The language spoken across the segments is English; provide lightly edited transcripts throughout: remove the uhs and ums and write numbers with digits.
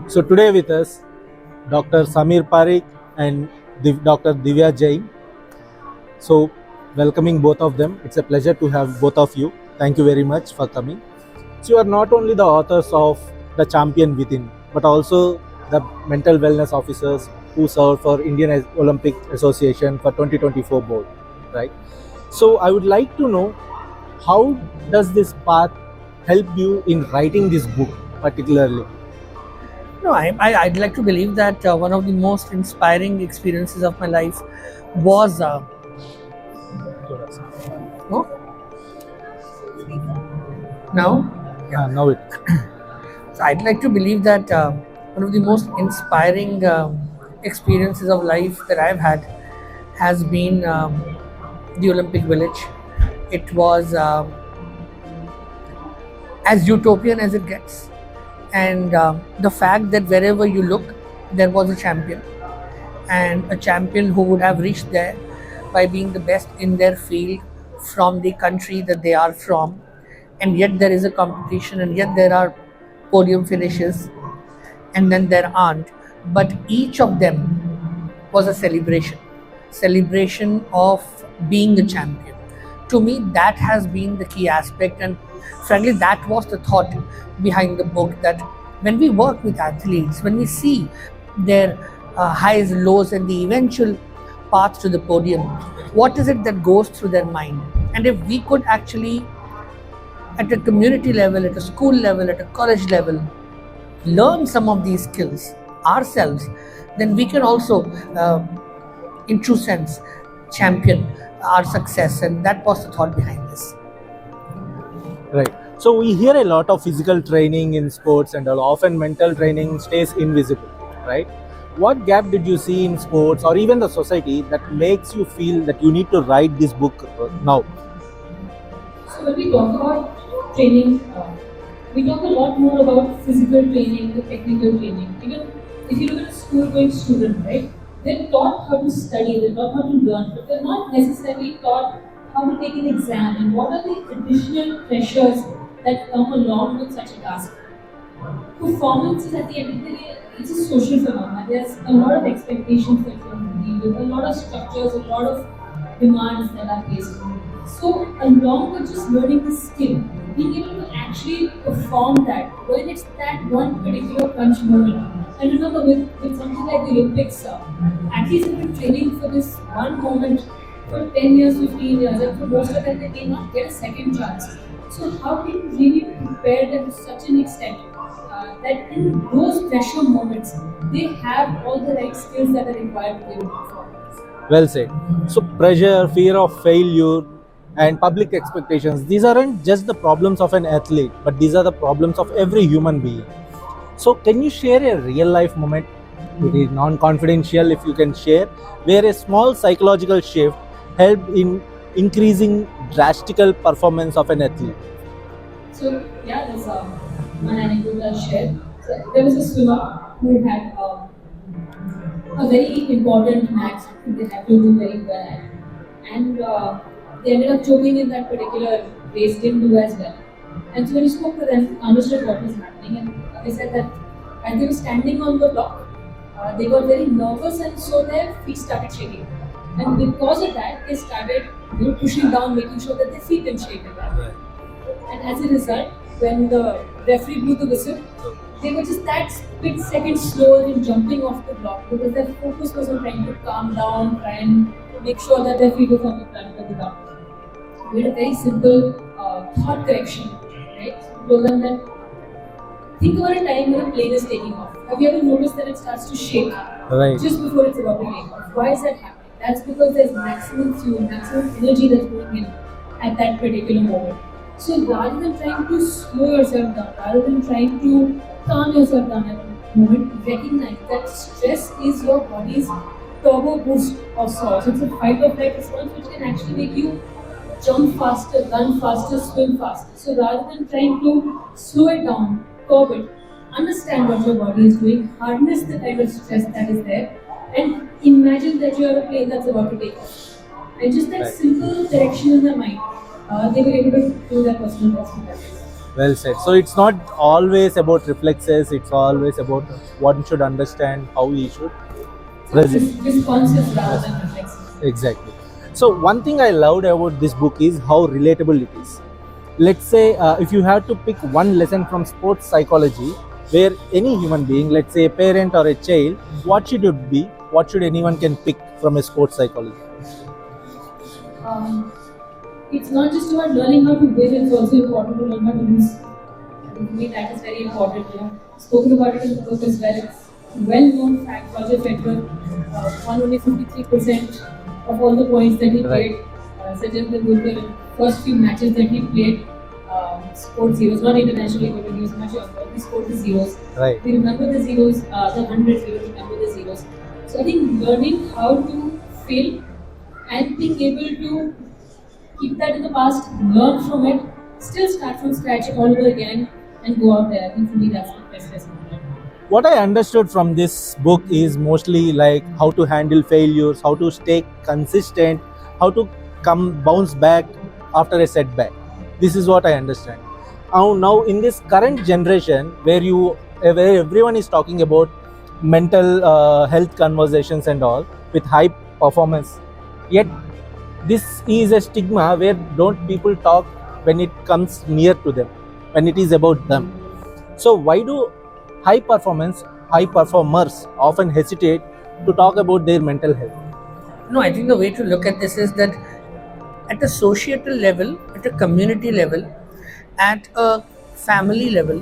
So today with us, Dr. Samir Parikh and Dr. Divya Jain. So welcoming both of them. It's a pleasure to have both of you. Thank you very much for coming. So you are not only the authors of The Champion Within, but also the mental wellness officers who serve for Indian Olympic Association for 2024 board, right? So I would like to know, how does this path help you in writing this book particularly? No, I'd like to believe that one of the most inspiring experiences of my life was no, now. Now it. So I'd like to believe that one of the most inspiring experiences of life that I've had has been the Olympic Village. It was as utopian as it gets, and the fact that wherever you look, there was a champion, and a champion who would have reached there by being the best in their field from the country that they are from, and yet there is a competition, and yet there are podium finishes, and then there aren't. But each of them was a celebration of being a champion. To me, that has been the key aspect, and frankly, that was the thought behind the book. That when we work with athletes, when we see their highs, lows, and the eventual path to the podium, what is it that goes through their mind? And if we could actually, at a community level, at a school level, at a college level, learn some of these skills ourselves, then we can also, in true sense, champion our success. And that was the thought behind this. Right. So we hear a lot of physical training in sports, and often mental training stays invisible, right? What gap did you see in sports or even the society that makes you feel that you need to write this book now? So when we talk about training, we talk a lot more about physical training, the technical training. Even if you look at a school-going student, right? They're taught how to study, they're taught how to learn, but they're not necessarily taught how to take an exam and what are the additional pressures that come along with such a task. Performance is at the end of the day, it's a social phenomenon. There's a lot of expectations that you have to deal with, a lot of structures, a lot of demands that are placed. So along with just learning the skill, being able to actually perform that when it's that one particular crunch moment. And remember, with something like the Olympics, athletes have been training for this one moment for 10 years, 15 years, and for most of them, they may not get a second chance. So, how can you really prepare them to such an extent that in those pressure moments, they have all the right skills that are required to be able to perform? Well said. So pressure, fear of failure, and public expectations, these aren't just the problems of an athlete, but these are the problems of every human being. So can you share a real life moment, it is non-confidential if you can share, where a small psychological shift helped in increasing drastical performance of an athlete? So, yeah, there's one anecdote I'll share. So, there was a swimmer who had a very important match that they had to do very well at. And they ended up choking in that particular race, didn't do as well. And so when you spoke to them, understood what was happening, and they said that as they were standing on the block, they got very nervous, and so their feet started shaking. And because of that, they started pushing down, making sure that their feet didn't shake at that. Right. And as a result, when the referee blew the whistle, they were just that split second slower in jumping off the block because their focus was on trying to calm down, try and make sure that their feet was on the front of the ground. We had a very simple thought correction, right? We told them that think about a time when a plane is taking off. Have you ever noticed that it starts to shake Right. just before it's about to take off? Why is that happening? That's because there's maximum fuel, maximum energy that's going in at that particular moment. So rather than trying to slow yourself down, rather than trying to calm yourself down at that moment, recognize that stress is your body's turbo boost of sorts. It's a fight or flight response which can actually make you jump faster, run faster, swim faster. So rather than trying to slow it down, curb it, understand what your body is doing, harness the kind of stress that is there, and imagine that you are a plane that's about to take off. And just that Right. simple direction in the mind, they were able to do their personal best in that way. Well said. So it's not always about reflexes, it's always about one should understand how he should resist. Responses rather than reflexes. Exactly. So one thing I loved about this book is how relatable it is. Let's say if you had to pick one lesson from sports psychology, where any human being, let's say a parent or a child, what should it be? What should anyone can pick from a sports psychology? Um, it's not just about learning how to win, it's also important to learn how to lose. I think for me that is very important. Spoken about it in the book as well. It's a well-known fact. Roger Federer won only 53% of all the points that he played. Sachin Tendulkar, first few matches that he played, scored zeros, not internationally, but when he was much younger, he scored the zeros. Right. We remember the zeros, the hundreds, we will remember the zeros. So I think learning how to fail and being able to keep that in the past, learn from it, still start from scratch all over again, and go out there. I think for me that's the best lesson to learn. What I understood from this book is mostly like how to handle failures, how to stay consistent, how to come bounce back after a setback. This is what I understand. Now in this current generation where everyone is talking about mental health conversations and all with high performance, yet this is a stigma where don't people talk when it comes near to them, when it is about them. So why do high performers often hesitate to talk about their mental health? No, I think the way to look at this is that at a societal level, at a community level, at a family level,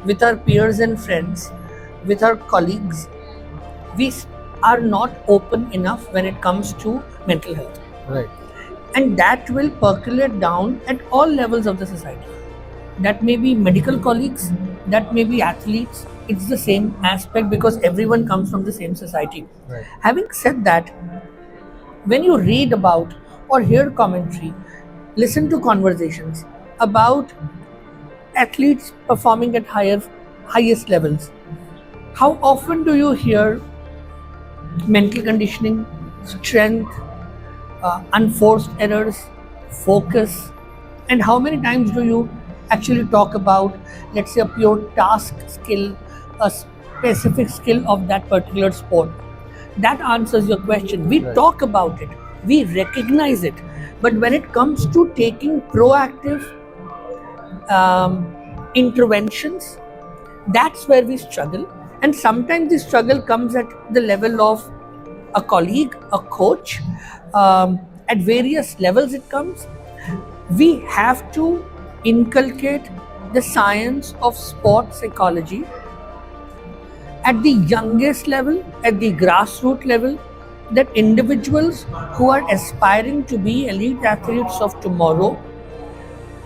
with our peers and friends, with our colleagues, we are not open enough when it comes to mental health. Right. And that will percolate down at all levels of the society. That may be medical colleagues, that may be athletes. It's the same aspect because everyone comes from the same society. Right. Having said that, when you read about or hear commentary, listen to conversations about athletes performing at highest levels, how often do you hear mental conditioning, strength, unforced errors, focus, and how many times do you actually talk about, let's say, a pure task skill, a specific skill of that particular sport? That answers your question. We Right. talk about it, we recognize it, but when it comes to taking proactive interventions, that's where we struggle. And sometimes the struggle comes at the level of a colleague, a coach, at various levels it comes. We have to inculcate the science of sport psychology at the youngest level, at the grassroots level, that individuals who are aspiring to be elite athletes of tomorrow,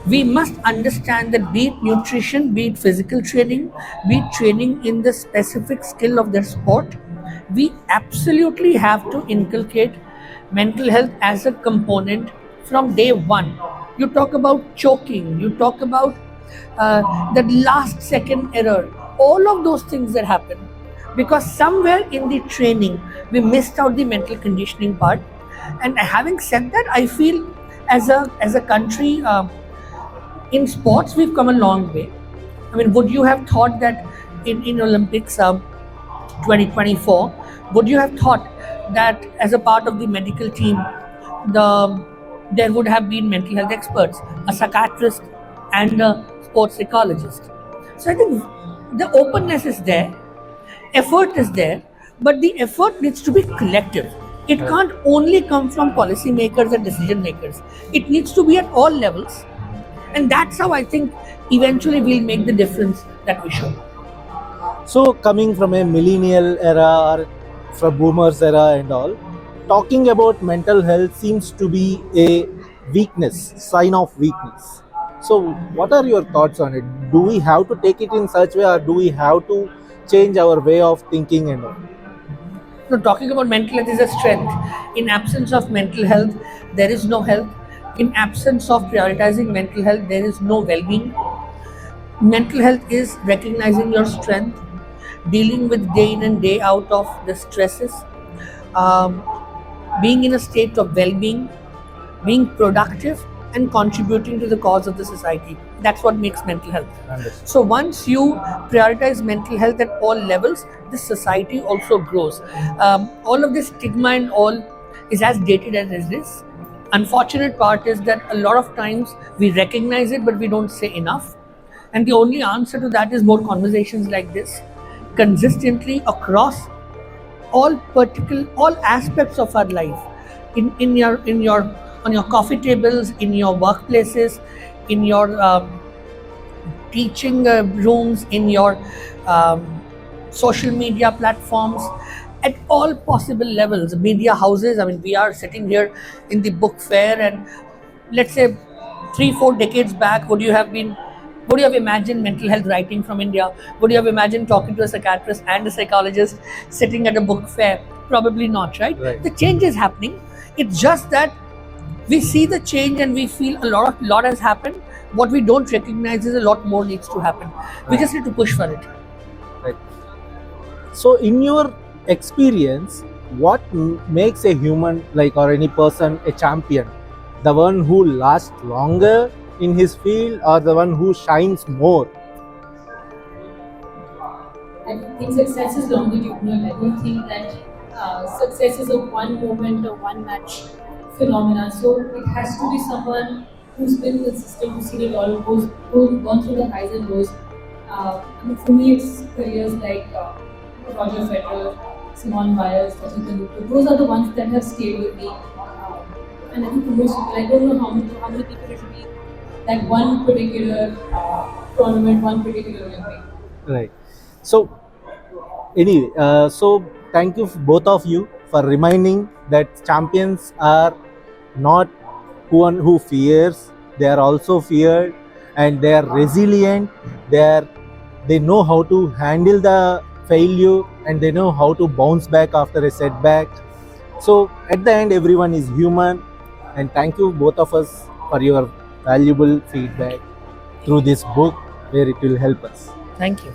we must understand that be it nutrition, be it physical training, be it training in the specific skill of their sport, we absolutely have to inculcate mental health as a component from day one. You talk about choking, you talk about that last second error, all of those things that happen because somewhere in the training we missed out the mental conditioning part. And having said that, I feel as a country, in sports we've come a long way. I mean, would you have thought that in Olympics 2024, would you have thought that as a part of the medical team, there would have been mental health experts, a psychiatrist, and a sports psychologist? So I think the openness is there, effort is there, but the effort needs to be collective. It can't only come from policymakers and decision makers. It needs to be at all levels, and that's how I think eventually we'll make the difference that we should. So coming from a millennial era or from boomers era and all, talking about mental health seems to be a weakness, sign of weakness. So what are your thoughts on it? Do we have to take it in such way or do we have to change our way of thinking and all? No, talking about mental health is a strength. In absence of mental health, there is no health. In absence of prioritizing mental health, there is no well-being. Mental health is recognizing your strength, dealing with day in and day out of the stresses, um, being in a state of well-being, being productive, and contributing to the cause of the society. That's what makes mental health. Understood. So once you prioritize mental health at all levels, this society also grows. All of this stigma and all is as dated as it is. Unfortunate part is that a lot of times we recognize it, but we don't say enough. And the only answer to that is more conversations like this, consistently across all aspects of our life, in your on your coffee tables, in your workplaces, in your teaching rooms, in your social media platforms, at all possible levels, media houses. I mean, we are sitting here in the book fair, and let's say 3-4 decades back, would you have imagined mental health writing from India? Would you have imagined talking to a psychiatrist and a psychologist sitting at a book fair? Probably not, right? Right. The change is happening. It's just that we see the change and we feel a lot has happened. What we don't recognize is a lot more needs to happen. We just need to push for it. Right. So, in your experience, what makes a human, like, or any person, a champion? The one who lasts longer in his field, or the one who shines more? I think success is longitudinal. I don't think that success is a one moment or one match phenomena. So it has to be someone who's been consistent, who's seen it all, who's gone through the highs and lows. I mean, for me, it's careers like Roger Federer, Simone Biles, Sachin Tendulkar. Those are the ones that have stayed with me. And I think for most people, I don't know how many people it should be that one particular tournament, one particular Olympic. Right. So, anyway, so thank you both of you for reminding that champions are not one who fears; they are also feared, and they are resilient. They know how to handle the failure, and they know how to bounce back after a setback. So, at the end, everyone is human. And thank you both of us for your valuable feedback through this book, where it will help us. Thank you.